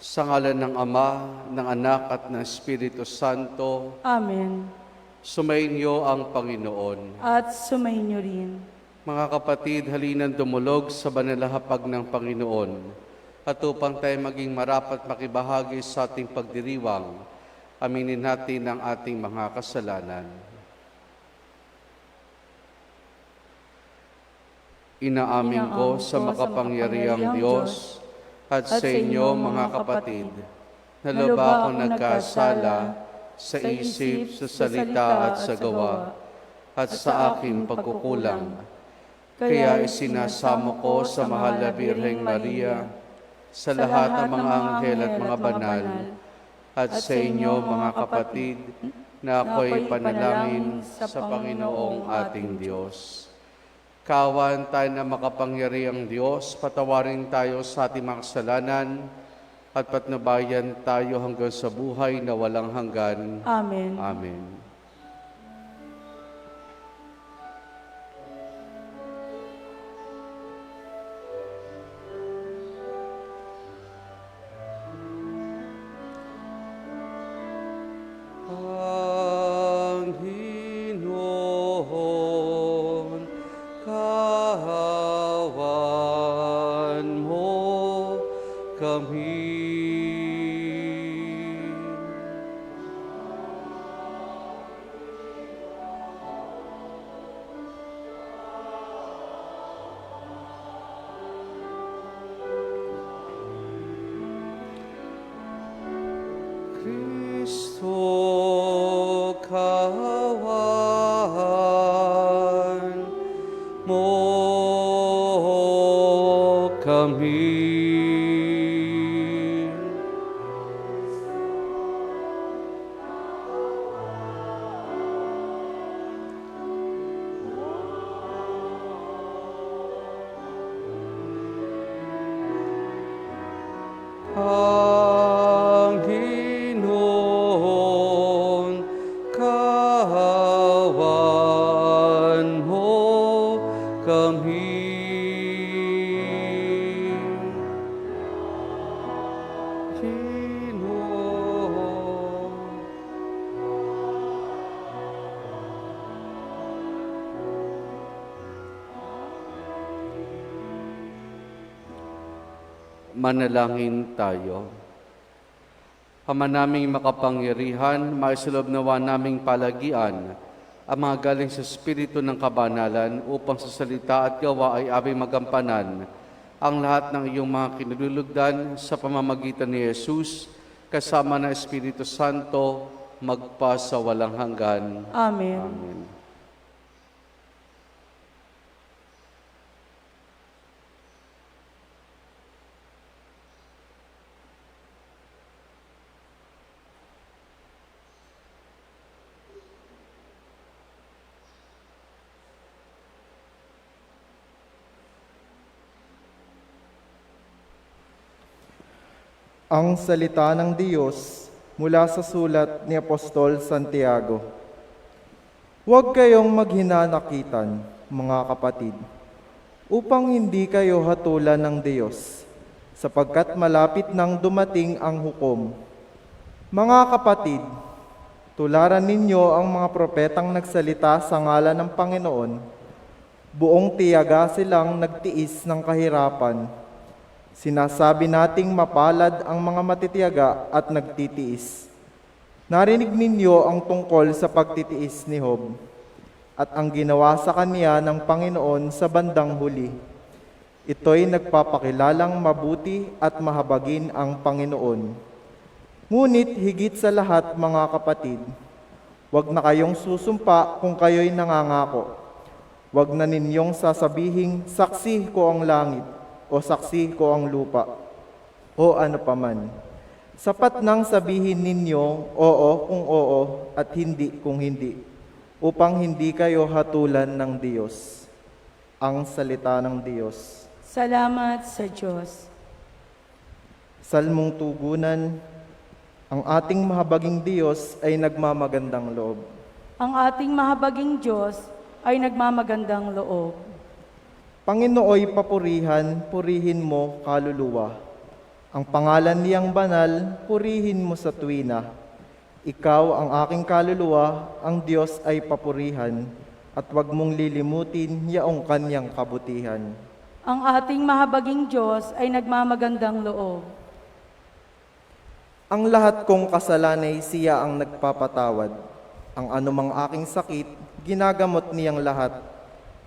Sa ngalan ng Ama, ng Anak at ng Espiritu Santo, Amen. sumainyo ang Panginoon. At sumainyo rin. Mga kapatid, halinan dumulog sa banalahapag ng Panginoon at upang tayo maging marapat makibahagi sa ating pagdiriwang, aminin natin ang ating mga kasalanan. Inaamin ko sa makapangyarihang Diyos at sa inyo mga kapatid, na lubha akong nagkasala sa isip, sa salita at sa gawa, at sa aking pagkukulang. Kaya isinasamo ko sa mahal na Birheng Maria, sa lahat ng mga anghel at mga banal, at sa inyo mga kapatid, na ako'y panalangin sa Panginoong ating Diyos. Kawan tayo na makapangyarihang Diyos, patawarin tayo sa ating mga kasalanan at patnubayan tayo hanggang sa buhay na walang hanggan. Amen. Amen. Panginoon, kahawan mo kami. Kristo, kahawan mo kami. Panginoon, kahawan mo kami. Manalangin tayo. Ama naming makapangyarihan, maisulob nawa naming palagian ang mga galing sa Espiritu ng kabanalan upang sa salita at gawa ay aming magampanan ang lahat ng iyong mga kinulugdan sa pamamagitan ni Jesus kasama ng Espiritu Santo magpa sa walang hanggan. Amen. Amen. Ang salita ng Diyos mula sa sulat ni Apostol Santiago. Huwag kayong maghinanakitan, mga kapatid, upang hindi kayo hatulan ng Diyos, sapagkat malapit nang dumating ang hukom. Mga kapatid, tularan ninyo ang mga propetang nagsalita sa ngalan ng Panginoon. Buong tiyaga silang nagtiis ng kahirapan. Sinasabi nating mapalad ang mga matitiyaga at nagtitiis. Narinig ninyo ang tungkol sa pagtitiis ni Job at ang ginawa sa kanya ng Panginoon sa bandang huli. Ito'y nagpapakilalang mabuti at mahabagin ang Panginoon. Ngunit higit sa lahat, mga kapatid, huwag na kayong susumpa kung kayo'y nangangako. Huwag na ninyong sasabihing, saksi ko ang langit, o saksi ko ang lupa, o ano paman. Sapat nang sabihin ninyo oo kung oo at hindi kung hindi, upang hindi kayo hatulan ng Diyos. Ang salita ng Diyos. Salamat sa Diyos. Salmong tugunan, ang ating mahabaging Diyos ay nagmamagandang loob. Ang ating mahabaging Diyos ay nagmamagandang loob. Panginooy papurihan, purihin mo kaluluwa. Ang pangalan niyang banal, purihin mo sa tuwina. Ikaw ang aking kaluluwa, ang Diyos ay papurihan, at huwag mong lilimutin yaong kanyang kabutihan. Ang ating mahabaging Diyos ay nagmamagandang loob. Ang lahat kong kasalanay siya ang nagpapatawad. Ang anumang aking sakit, ginagamot niyang lahat.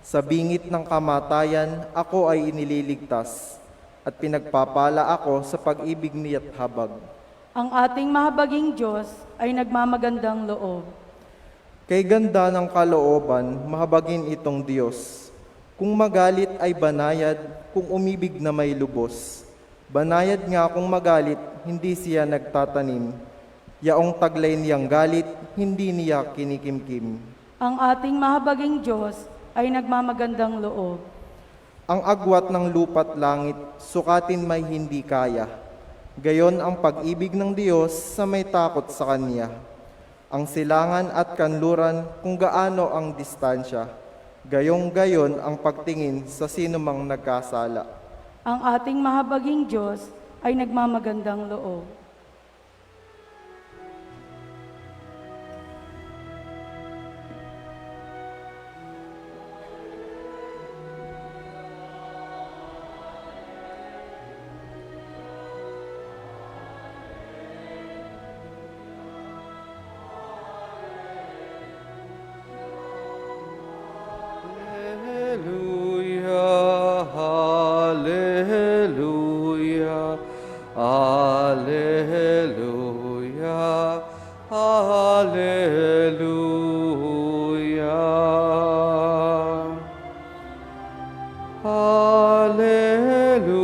Sa bingit ng kamatayan, ako ay inililigtas, at pinagpapala ako sa pag-ibig niya't habag. Ang ating mahabaging Diyos ay nagmamagandang loob. Kay ganda ng kalooban, mahabagin itong Diyos. Kung magalit ay banayad, kung umibig na may lubos. Banayad nga kung magalit, hindi siya nagtatanim. Yaong taglay niyang galit, hindi niya kinikimkim. Ang ating mahabaging Diyos ay nagmamagandang loob. Ang agwat ng lupa't langit, sukatin may hindi kaya. Gayon ang pag-ibig ng Diyos sa may takot sa Kanya. Ang silangan at kanluran kung gaano ang distansya. Gayong-gayon ang pagtingin sa sinumang nagkasala. Ang ating mahabaging Diyos ay nagmamagandang loob. Hallelujah, hallelujah, hallelujah.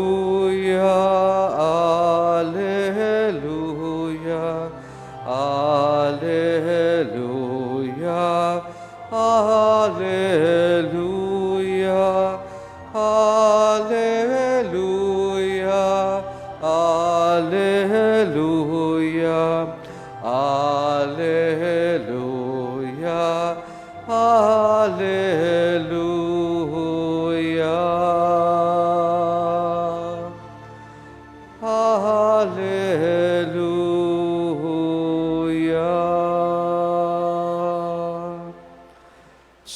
Hallelujah, hallelujah, hallelujah, hallelujah, hallelujah, hallelujah, hallelujah, hallelujah.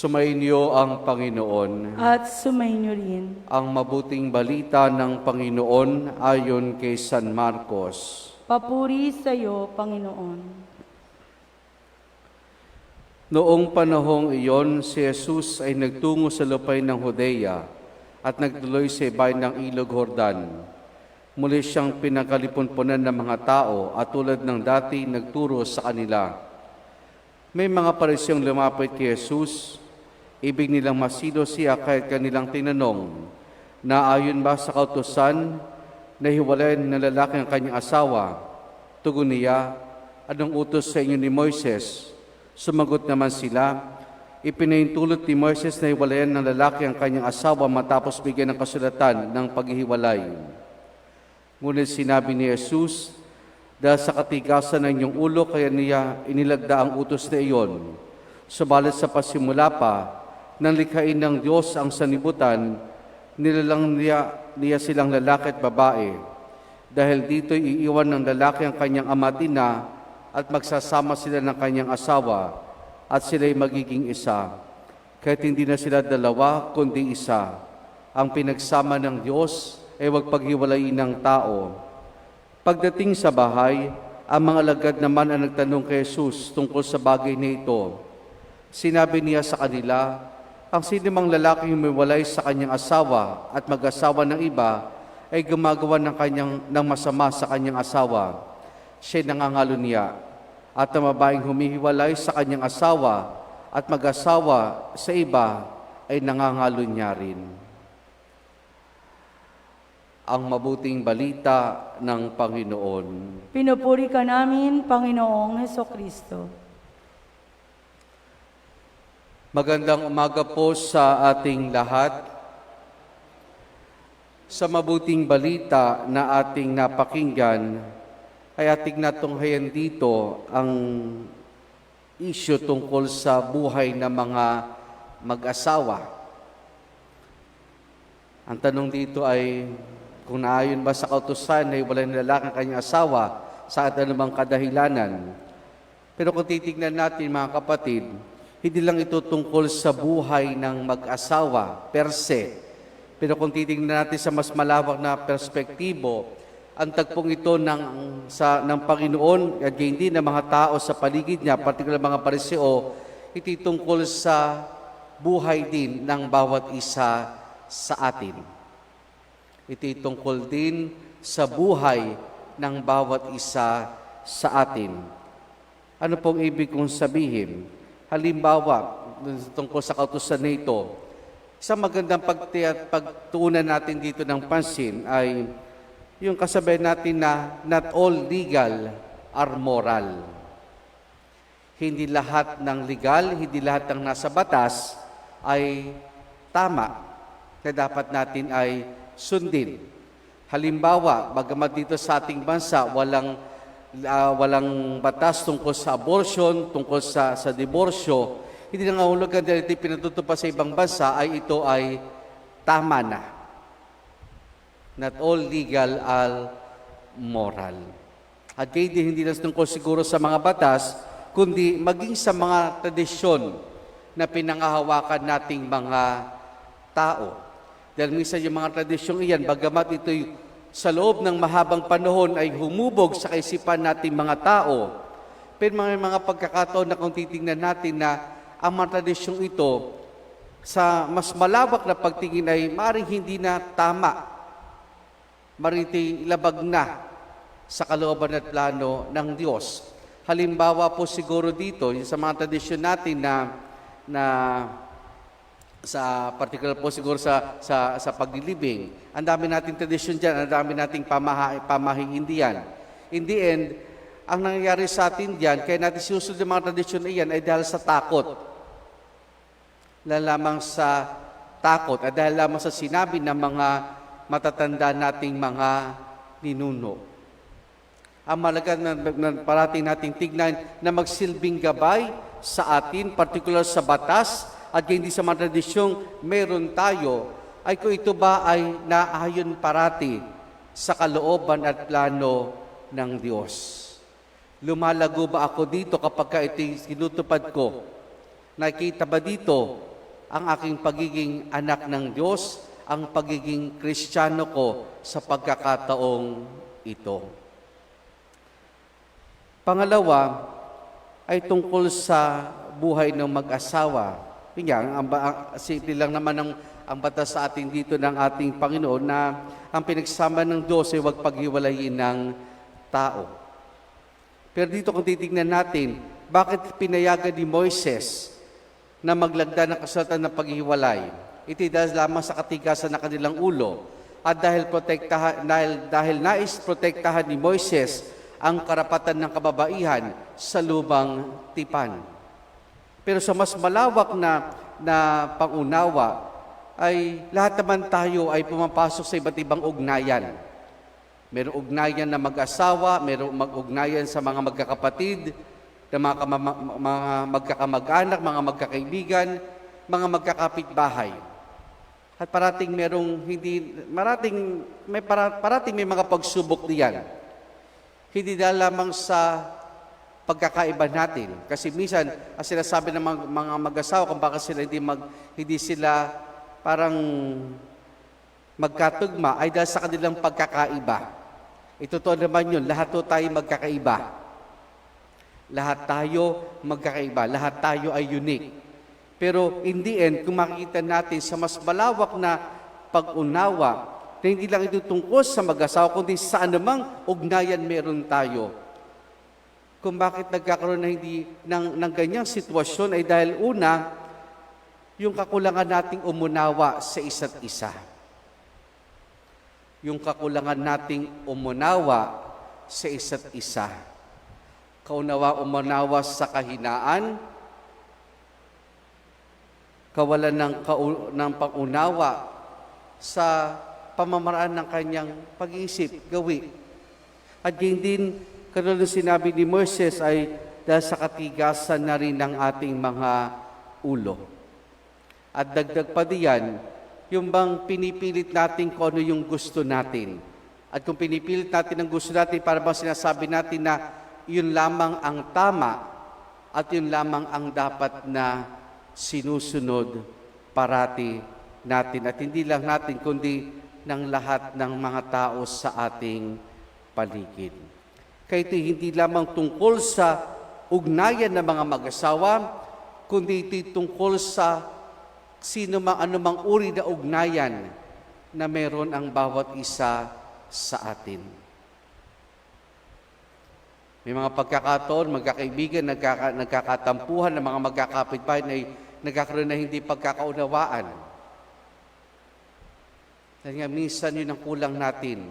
Sumainyo ang Panginoon. At sumainyo rin. Ang mabuting balita ng Panginoon ayon kay San Marcos. Papuri sa iyo, Panginoon. Noong panahong iyon, si Jesus ay nagtungo sa lupay ng Judea at nagtuloy sa ibay ng Ilog Jordan. Muli siyang pinagkalipunpunan ng mga tao at tulad ng dati nagturo sa kanila. May mga Pariseong lumapit kay Jesus. Ibig nilang masido siya kahit kanilang tinanong, na ayon ba sa kautusan na hiwalayan ng lalaki ang kanyang asawa? Tugon niya, anong utos sa inyo ni Moises? Sumagot naman sila, ipinahintulot ni Moises na hiwalayan ng lalaki ang kanyang asawa matapos bigyan ng kasulatan ng paghihiwalay. Ngunit sinabi ni Jesus, dahil sa katigasan ng inyong ulo, kaya niya inilagda ang utos na iyon. Subalit sa pasimula pa, nang likhain ng Diyos ang sanibutan, nilalang niya silang lalaki at babae. Dahil dito'y iiwan ng lalaki ang kanyang ama at ina at magsasama sila ng kanyang asawa at sila'y magiging isa. Kahit hindi na sila dalawa, kundi isa. Ang pinagsama ng Diyos ay huwag paghiwalayin ng tao. Pagdating sa bahay, ang mga alagad naman ang nagtanong kay Jesus tungkol sa bagay na ito. Sinabi niya sa kanila, ang sinumang lalaking humiwalay sa kanyang asawa at mag-asawa ng iba ay gumagawa ng masama sa kanyang asawa. Siya'y nangangalo niya. At ang babaeng humihiwalay sa kanyang asawa at mag-asawa sa iba ay nangangalo niya rin. Ang mabuting balita ng Panginoon. Pinupuri ka namin, Panginoong Hesukristo. Magandang umaga po sa ating lahat. Sa mabuting balita na ating napakinggan, ay ating natunghayan dito ang issue tungkol sa buhay ng mga mag-asawa. Ang tanong dito ay, Kung naayon ba sa kautusan na iwalay ng lalaki ang kanyang asawa sa anumang kadahilanan. Pero kung titignan natin mga kapatid, hindi lang ito tungkol sa buhay ng mag-asawa per se. Pero kung titignan natin sa mas malawak na perspektibo, ang tagpong ito ng Panginoon at hindi ng mga tao sa paligid niya, partikular mga pariseo, ito tungkol sa buhay din ng bawat isa sa atin. Ito tungkol din sa buhay ng bawat isa sa atin. Ano pong ibig kong sabihin? Halimbawa, tungkol sa kautusan na ito, isang magandang pagtuunan natin dito ng pansin ay yung kasabay natin na not all legal are moral. Hindi lahat ng legal, hindi lahat ng nasa batas ay tama na dapat natin ay sundin. Halimbawa, bagamat dito sa ating bansa, walang batas tungkol sa abortion, tungkol sa diborsyo, hindi na ngahulugan dahil ito pinatutupad sa ibang bansa ay ito ay tama na. Not all legal are moral. At hindi lang tungkol siguro sa mga batas, kundi maging sa mga tradisyon na pinangahawakan nating mga tao. Dahil minsan yung mga tradisyong iyan, bagamat ito'y sa loob ng mahabang panahon ay humubog sa kaisipan nating mga tao, pero may mga pagkakataon na kung titingnan natin na ang mga tradisyong ito sa mas malawak na pagtingin ay maaaring hindi na tama, maaaring labag na sa kalooban at plano ng Diyos. Halimbawa po siguro dito, yung sa mga tradisyon natin na sa particular po siguro sa paglilibing. Ang dami nating tradisyon dyan, ang dami nating pamahihindihan. In the end, ang nangyayari sa atin dyan, kaya natin sinusunod yung mga tradisyon na iyan ay dahil sa takot. Lamang sa takot at dahil lamang sa sinabi ng mga matatanda nating mga ninuno. Ang malaga na parating nating tignan na magsilbing gabay sa atin, particular sa batas, at hindi sa mga tradisyong meron tayo, ay kung ito ba ay naayon parati sa kalooban at plano ng Diyos. Lumalago ba ako dito kapag ito'y sinutupad ko? Nakita ba dito ang aking pagiging anak ng Diyos, ang pagiging Kristiyano ko sa pagkakataong ito? Pangalawa ay tungkol sa buhay ng mag-asawa. Simple lang naman ang batas sa atin dito ng ating Panginoon na ang pinagsama ng Diyos ay huwag paghiwalayin ng tao. Pero dito kung titignan natin, bakit pinayagan ni Moises na maglagda ng kasulatan ng paghiwalay? Ito dahil lamang sa katigasan ng kanilang ulo at dahil nais protektahan ni Moises ang karapatan ng kababaihan sa lumang tipan. Pero sa mas malawak na pangunawa, ay lahat naman tayo ay pumapasok sa iba't ibang ugnayan. Merong ugnayan na mag-asawa, merong mag-ugnayan sa mga magkakapatid, na mga magkakamag-anak, mga magkakaibigan, mga magkakapitbahay. At parating may mga pagsubok diyan. Hindi na lamang sa pagkakaiba natin. Kasi minsan, ang sinasabi ng mga mag-asawa kung bakit sila hindi sila parang magkatugma ay dahil sa kanilang pagkakaiba. Totoo naman yun, lahat tayo magkakaiba. Lahat tayo magkakaiba, lahat tayo ay unique. Pero in the end, kung makikita natin sa mas malawak na pag-unawa, na hindi lang ito tungkol sa mag-asawa, kundi sa anumang ugnayan meron tayo. Kung bakit nagkakaroon ng ganyang sitwasyon ay dahil una, yung kakulangan nating umunawa sa isa't isa. Yung kakulangan nating umunawa sa isa't isa. Umunawa sa kahinaan, kawalan ng pag-unawa sa pamamaraan ng kanyang pag-iisip, gawi. At yun din, katulad ng sinabi ni Moises ay dahil sa katigasan na rin ng ating mga ulo. At dagdag pa diyan, Yung bang pinipilit natin kung ano yung gusto natin. At kung pinipilit natin ang gusto natin, para bang sinasabi natin na yun lamang ang tama at yun lamang ang dapat na sinusunod parati natin. At hindi lang natin, kundi ng lahat ng mga tao sa ating paligid. Kaya ito hindi lamang tungkol sa ugnayan ng mga mag-asawa, kundi ito tungkol sa anumang uri na ugnayan na meron ang bawat isa sa atin. May mga pagkakataon, magkakaibigan, nagkakatampuhan ng mga magkakapitbahay na nagkakaroon na hindi pagkakaunawaan. Dahil nga minsan yun ang kulang natin.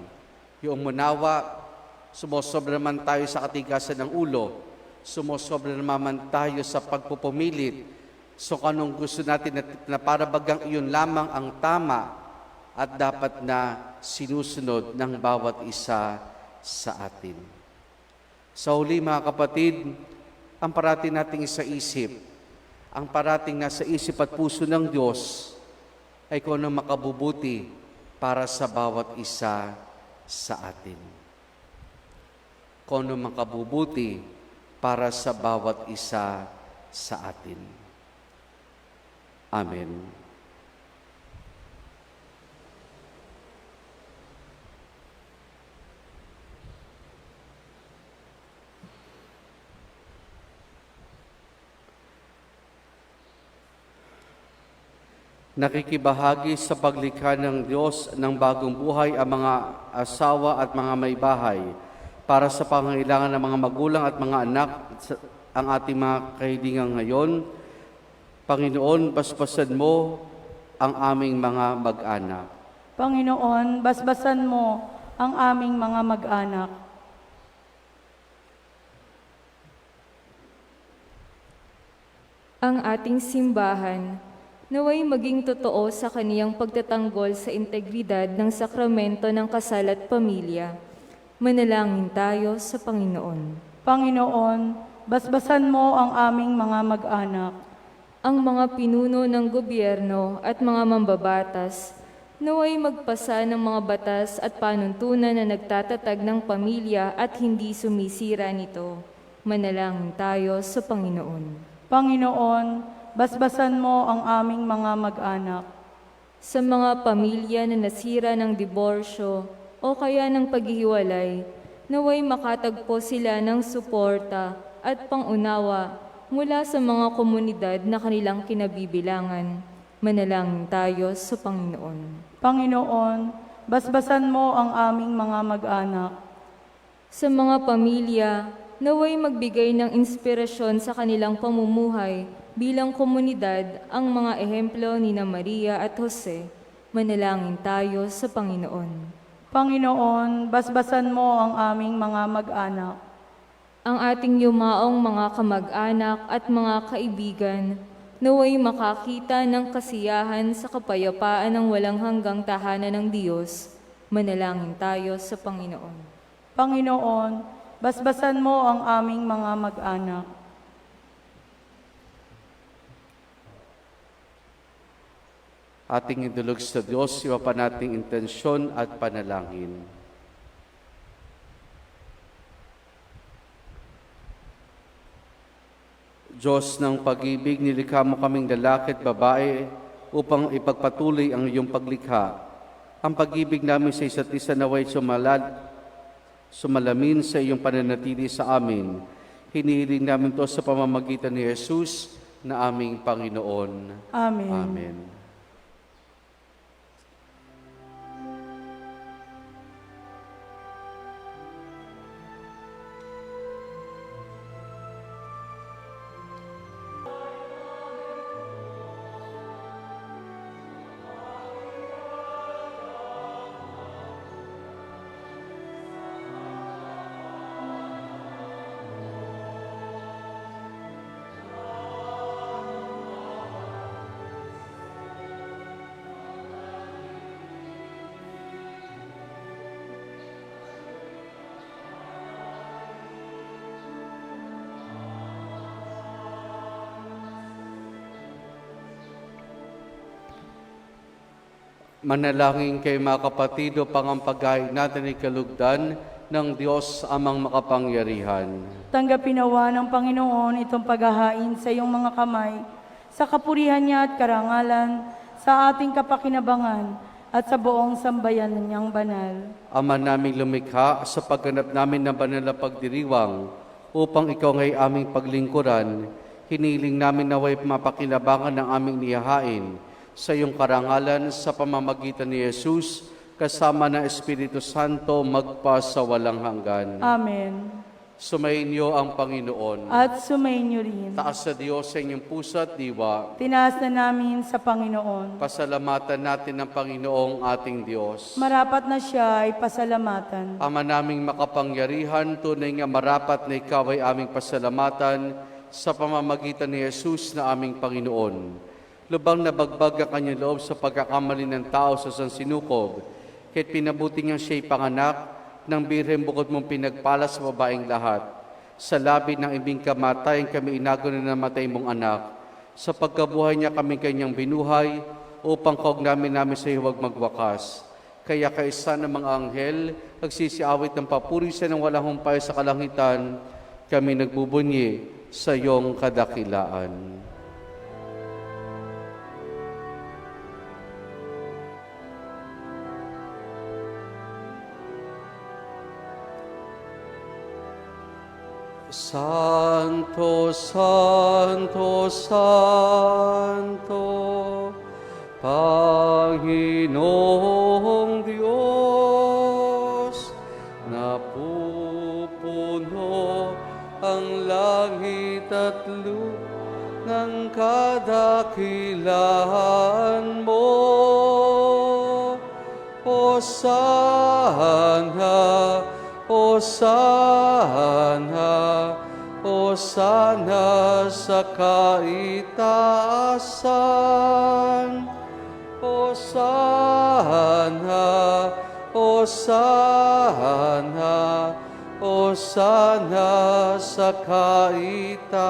Yung umunawa, sumusobra naman tayo sa katigasan ng ulo, sumusobra naman tayo sa pagpupumilit. So anong gusto natin na para bagang iyon lamang ang tama at dapat na sinusunod ng bawat isa sa atin. Sa huli mga kapatid, ang parating nating isaisip, ang parating nasa isip at puso ng Diyos ay kung anong makabubuti para sa bawat isa sa atin. Kung anong makabubuti para sa bawat isa sa atin. Amen. Nakikibahagi sa paglikha ng Diyos ng bagong buhay ang mga asawa at mga may bahay para sa pangangailangan ng mga magulang at mga anak ang ating mga kahilingan ngayon. Panginoon, basbasan mo ang aming mga mag-anak. Panginoon, basbasan mo ang aming mga mag-anak. Ang ating simbahan naway maging totoo sa kaniyang pagtatanggol sa integridad ng sakramento ng kasal at pamilya. Manalangin tayo sa Panginoon. Panginoon, basbasan mo ang aming mga mag-anak. Ang mga pinuno ng gobyerno at mga mambabatas naway magpasa ng mga batas at panuntunan na nagtatatag ng pamilya at hindi sumisira nito. Manalangin tayo sa Panginoon. Panginoon, basbasan mo ang aming mga mag-anak. Sa mga pamilya na nasira ng diborsyo o kaya ng paghihiwalay, naway makatagpo sila ng suporta at pangunawa mula sa mga komunidad na kanilang kinabibilangan. Manalangin tayo sa Panginoon. Panginoon, basbasan mo ang aming mga mag-anak. Sa mga pamilya, naway magbigay ng inspirasyon sa kanilang pamumuhay bilang komunidad ang mga ehemplo ni Maria at Jose. Manalangin tayo sa Panginoon. Panginoon, basbasan mo ang aming mga mag-anak. Ang ating yumaong mga kamag-anak at mga kaibigan, naway makakita ng kasiyahan sa kapayapaan ng walang hanggang tahanan ng Diyos. Manalangin tayo sa Panginoon. Panginoon, basbasan mo ang aming mga mag-anak. Ating idulog sa Diyos, iwa pa nating intensyon at panalangin. Diyos ng pag-ibig, nilikha mo kaming lalaki at babae upang ipagpatuloy ang iyong paglikha. Ang pag-ibig namin sa isa't isa naway sumalamin sa iyong pananatili sa amin. Hinihiling namin to sa pamamagitan ni Jesus na aming Panginoon. Amen. Amen. Manalangin kayo mga kapatid upang ang paghain natin ay kalugdan ng Diyos amang makapangyarihan. Tanggapin nawa ng Panginoon itong paghahain sa iyong mga kamay, sa kapurihan niya at karangalan, sa ating kapakinabangan, at sa buong sambayan niyang banal. Ama naming lumikha, sa pagganap namin ng banal na pagdiriwang, upang ikaw ngay aming paglingkuran, hiniling namin naway mapakinabangan ng aming niyahain, sa iyong karangalan sa pamamagitan ni Jesus, kasama ng Espiritu Santo, magpa sa walang hanggan. Amen. Sumainyo ang Panginoon. At sumainyo rin. Taas sa Diyos sa inyong puso at diwa. Tinaas na namin sa Panginoon. Pasalamatan natin ng Panginoong ating Diyos. Marapat na siya ay pasalamatan. Ama naming makapangyarihan, tunay nga marapat na ikaw ay aming pasalamatan sa pamamagitan ni Jesus na aming Panginoon. Lubang nabagbag ang kanyang loob sa pagkakamali ng tao sa sansinukob, kahit pinabuti niyang siya'y panganak ng birhen bukod mong pinagpala sa babaeng lahat. Sa labi ng ibing kamatayan kami inago na namatay mong anak. Sa pagkabuhay niya kami kanyang binuhay, upang kaugnamin namin sa iyo huwag magwakas. Kaya kaisa ng mga anghel, nagsisiawit ng papuri sa ng walang humpay sa kalangitan, kami nagbubunyi sa iyong kadakilaan. Santo, Santo, Santo, Panginoong Diyos, napupuno ang langit at lupa ng kadakilaan mo. Hosana, Hosana, Hosana sa kaitaasan. Hosana, Hosana, Hosana sa kaitaasan.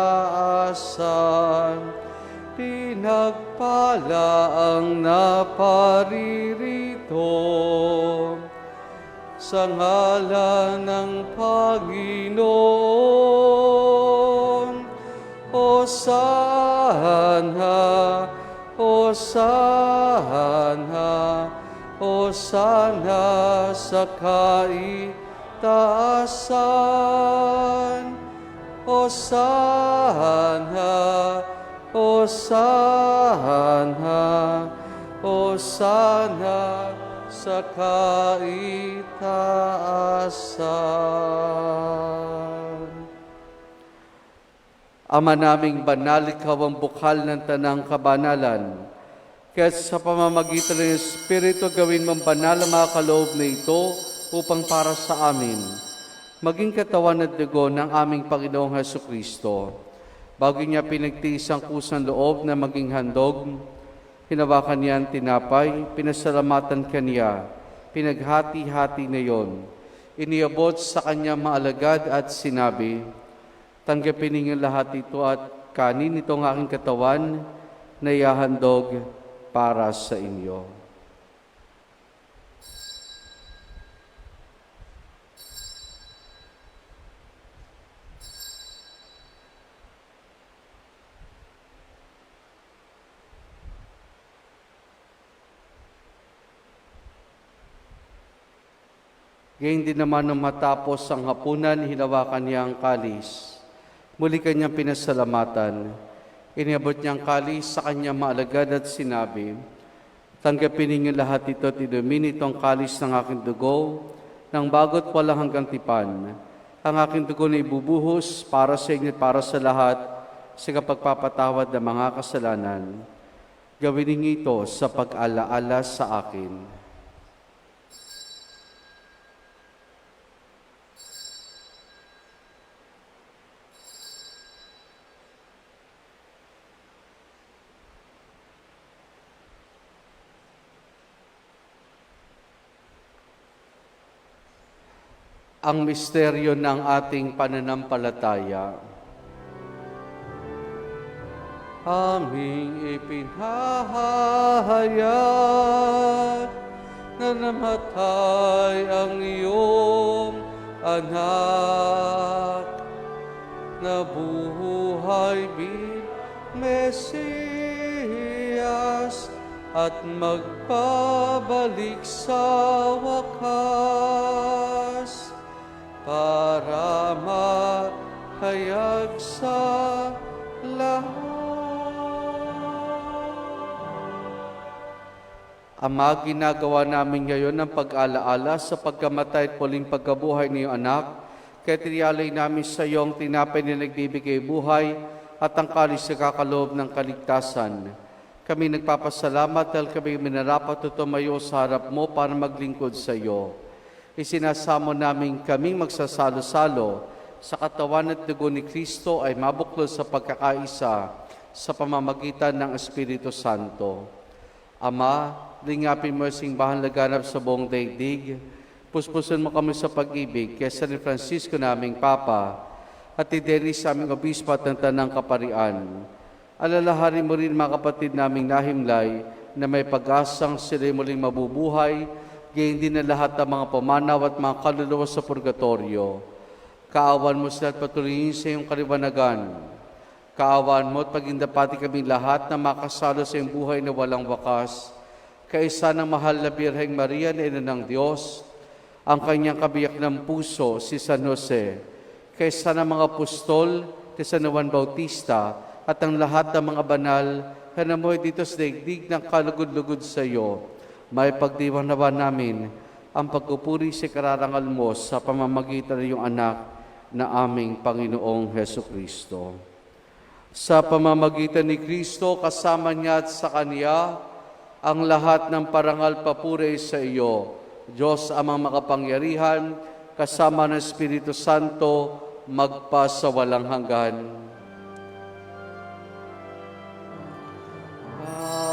Pinagpala ang naparirito sa ngalan ng Panginoon. Hosana, Hosana, Hosana sa kaitaasan. Hosana, Hosana, Hosana sa kaitaasan. Ama naming banal, ikaw ang bukal ng tanang kabanalan. Kaya sa pamamagitan ng Espiritu, gawin mong banal ang mga kaloob na ito upang para sa amin maging katawan at dugo ng aming Panginoong Hesukristo. Bago niya pinagtiis ang kusang loob na maging handog, hinawakan niya ang tinapay, pinasalamatan kaniya, pinaghati-hati na yon. Iniabot sa kanya mga alagad at sinabi, tanggapin ninyo lahat ito at kanin itong aking katawan na ihahandog para sa inyo. Gayun din naman nung matapos ang hapunan, hinawakan niya ang kalis. Muli kanyang pinasalamatan. Iniabot niya ang kalis sa kanyang maalagad at sinabi, tanggapin ninyo lahat ito at inumin itong kalis ng aking dugo, ng bago't walang hanggang tipan. Ang aking dugo na ibubuhos para sa inyo at para sa lahat sa kapagpapatawad ng mga kasalanan. Gawin ninyo ito sa pag-alaala sa akin. Ang misteryo ng ating pananampalataya. aming ipinahayag na namatay ang iyong anak, na buhay bilang Mesiyas at magbabalik sa wakas para mahayag sa lahat. Ama, ginagawa namin ngayon ang pag-alaala sa pagkamatay at muling pagkabuhay ni iyong anak. Kaya tiniyalay namin sa iyong tinapay na nagbibigay buhay at ang kalis na kakaloob ng kaligtasan. Kami nagpapasalamat dahil kami minarapat at tumayo sa harap mo para maglingkod sa iyo. Isinasamo namin kaming magsasalo-salo sa katawan at dugo ni Kristo ay mabuklod sa pagkakaisa sa pamamagitan ng Espiritu Santo. Ama, lingapin mo sing bahang laganap sa buong daigdig. Puspusin mo kami sa pag-ibig kay San Francisco naming Papa at ni Dennis sa aming obispo at ng Tanang Kaparian. Alalahanin mo rin mga kapatid naming nahimlay na may pag-asang sila'y muling mabubuhay, gayon din na lahat ng mga pumanaw at mga kaluluwa sa purgatorio. Kaawan mo sila at patuloyin sa iyong kaliwanagan. Kaawaan mo at pagindapati kaming lahat na makasalo sa iyong buhay na walang wakas. Kaisa ng mahal na Birheng Maria na Ina ng Diyos, ang kanyang kabiyak ng puso, si San Jose, kaisa ng mga apostol, si San Juan Bautista, at ang lahat ng mga banal na namuhay dito sa daigdig ng kalugod-lugod sa iyo, may pagdiwang nawa namin ang pagpupuri sa kararangal mo sa pamamagitan ng iyong anak na aming Panginoong Heso Kristo. Sa pamamagitan ni Kristo, kasama niya at sa Kanya, ang lahat ng parangal papuri sa iyo, Diyos amang makapangyarihan, kasama ng Espiritu Santo, magpa sa walang hanggan. Amen. Amen.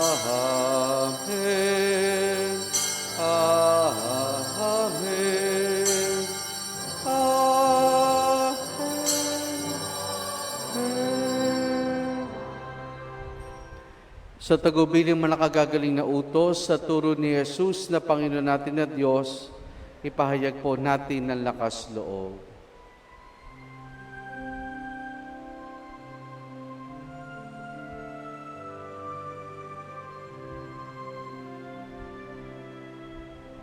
Sa tagubiling mga nakagagaling na utos sa turo ni Jesus na Panginoon natin at Diyos, ipahayag po natin ng lakas loob.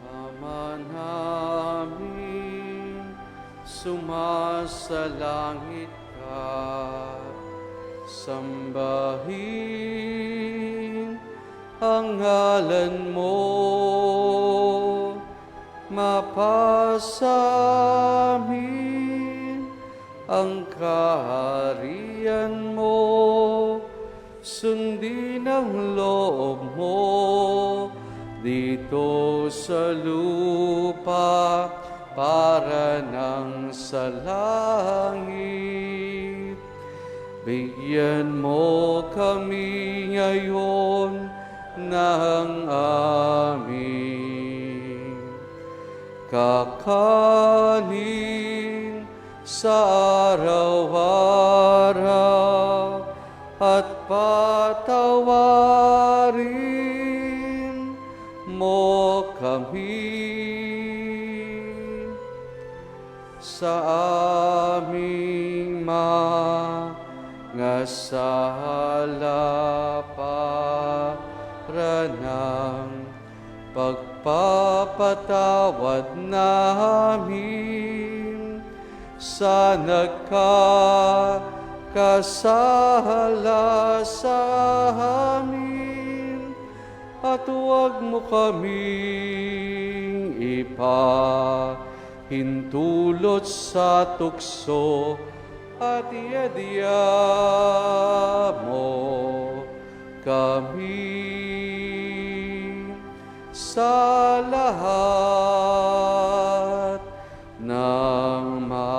Ama namin, sumasalangit ka, sambahin ang ngalan mo, mapasamin ang kaharian mo, sundin ang loob mo dito sa lupa para nang sa langit. Bigyan mo kami ngayon ng aming kakanin sa araw-araw at patawarin mo kami sa aming mga sala para ng pagpapatawad namin sa nagkakasala sa amin, at huwag mo kaming ipahintulot sa tukso, at iadya mo kami sa lahat ng masama.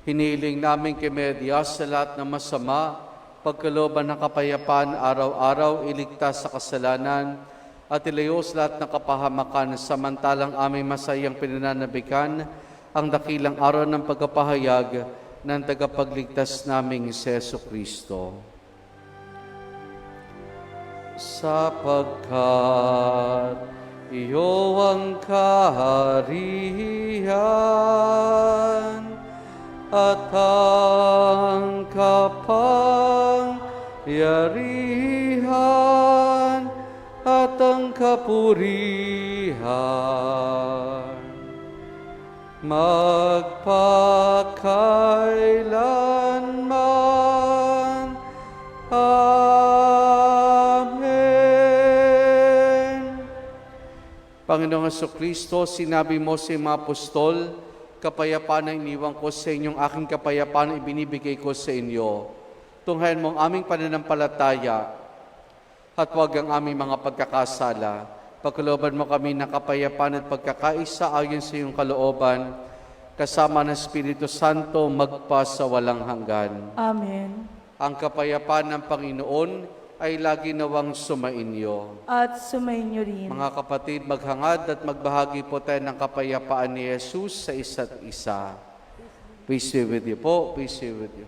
Hiniling namin kay Media sa lahat ng masama, pagkalooban ng kapayapaan araw-araw, iligtas sa kasalanan, at ilayo sa lahat ng kapahamakan, samantalang aming masayang pinananabikan ang dakilang araw ng pagkapahayag ng tagapagligtas naming Jesu Kristo. Sapagkat iyo ang kaharian at ang kapangyarihan at ang kapurihan magpakailanman. Amen. Panginoong Jesucristo, sinabi mo sa mga apostol, kapayapaan ang iniwan ko sa inyong aking kapayapaan ang ibinibigay ko sa inyo. Tunghayan mo ang aming pananampalataya at huwag ang aming mga pagkakasala. Pagkalooban mo kami ng kapayapaan at pagkakaisa ayon sa iyong kalooban, kasama ng Espiritu Santo magpa sa walang hanggan. Amen. Ang kapayapaan ng Panginoon ay lagi nawang sumainyo. At sumainyo rin. Mga kapatid, maghangad at magbahagi po tayo ng kapayapaan ni Jesus sa isa't isa. Peace be with you po. Peace be with you.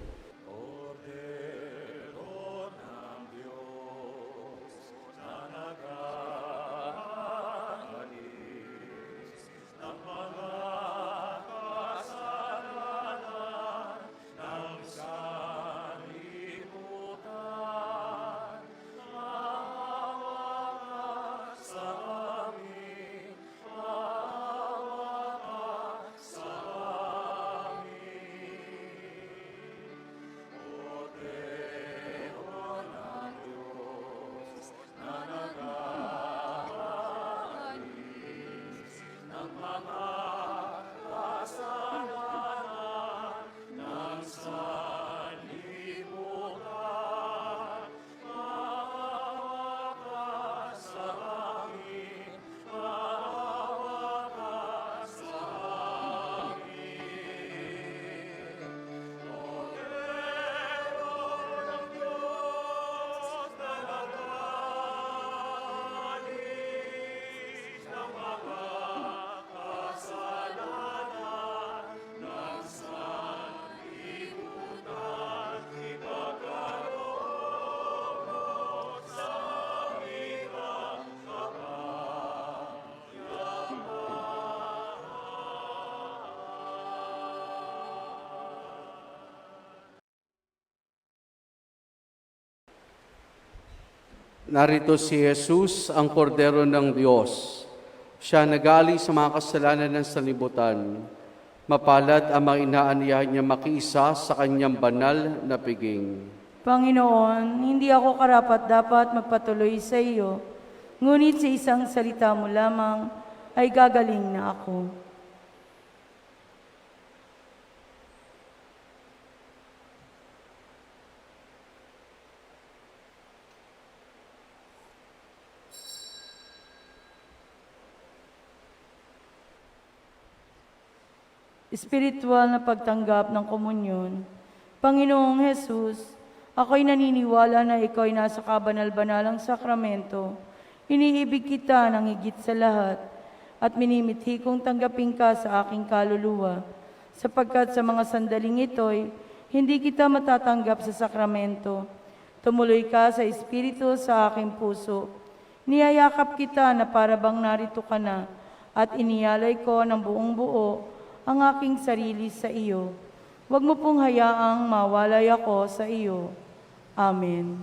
Narito si Jesus, ang kordero ng Diyos. Siya nagali sa mga kasalanan ng sanlibutan. Mapalad ang mga inaanyayahan niya makiisa sa kanyang banal na piging. Panginoon, hindi ako karapat-dapat magpatuloy sa iyo, ngunit sa isang salita mo lamang ay gagaling na ako. Espiritual na pagtanggap ng komunyon. Panginoong Jesus, ako'y naniniwala na ikaw ay nasa kabanal-banalang sakramento. Iniibig kita ng higit sa lahat at minimithi kong tanggapin ka sa aking kaluluwa, sapagkat sa mga sandaling ito'y hindi kita matatanggap sa sakramento. Tumuloy ka sa Espiritu sa aking puso. Niyayakap kita na para bang narito ka na at iniyalay ko ng buong buo ang aking sarili sa iyo. Huwag mo pong hayaang mawalay ako sa iyo. Amen.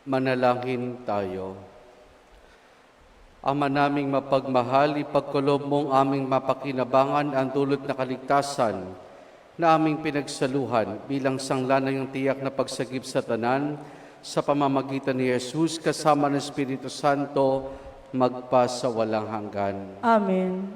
Manalangin tayo. Ama naming mapagmahal, ipagkulob mong aming mapakinabangan ang dulot na kaligtasan na aming pinagsaluhan bilang sangla na yung tiyak na pagsagip sa tanan sa pamamagitan ni Jesus kasama ng Espiritu Santo magpa sa walang hanggan. Amen.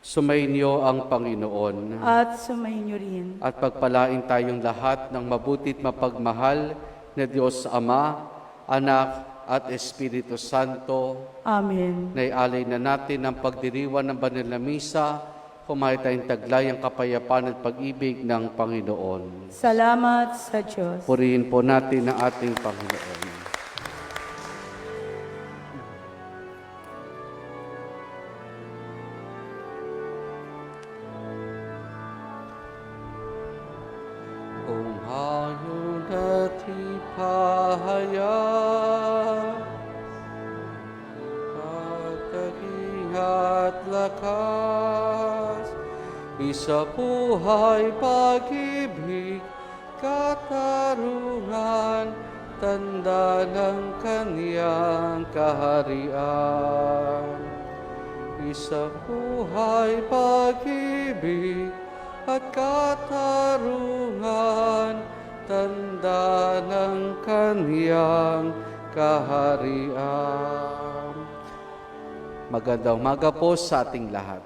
Sumainyo ang Panginoon At sumainyo rin. at pagpalain tayong lahat ng mabutit mapagmahal na Diyos Ama, Anak at Espiritu Santo. Amen. Naialay na natin ang pagdiriwan ng banal na misa, kumain tayong taglay ang kapayapaan at pag-ibig ng Panginoon. Salamat sa Diyos. Purihin po natin ang ating Panginoon. Kung hayong natipahayag, pagtaging at lakas, isa buhay pag-ibig, katarungan, tanda ng kaniyang kaharian. Isa buhay pag-ibig at katarungan, tanda ng kaniyang kaharian. Magandang umaga po sa ating lahat.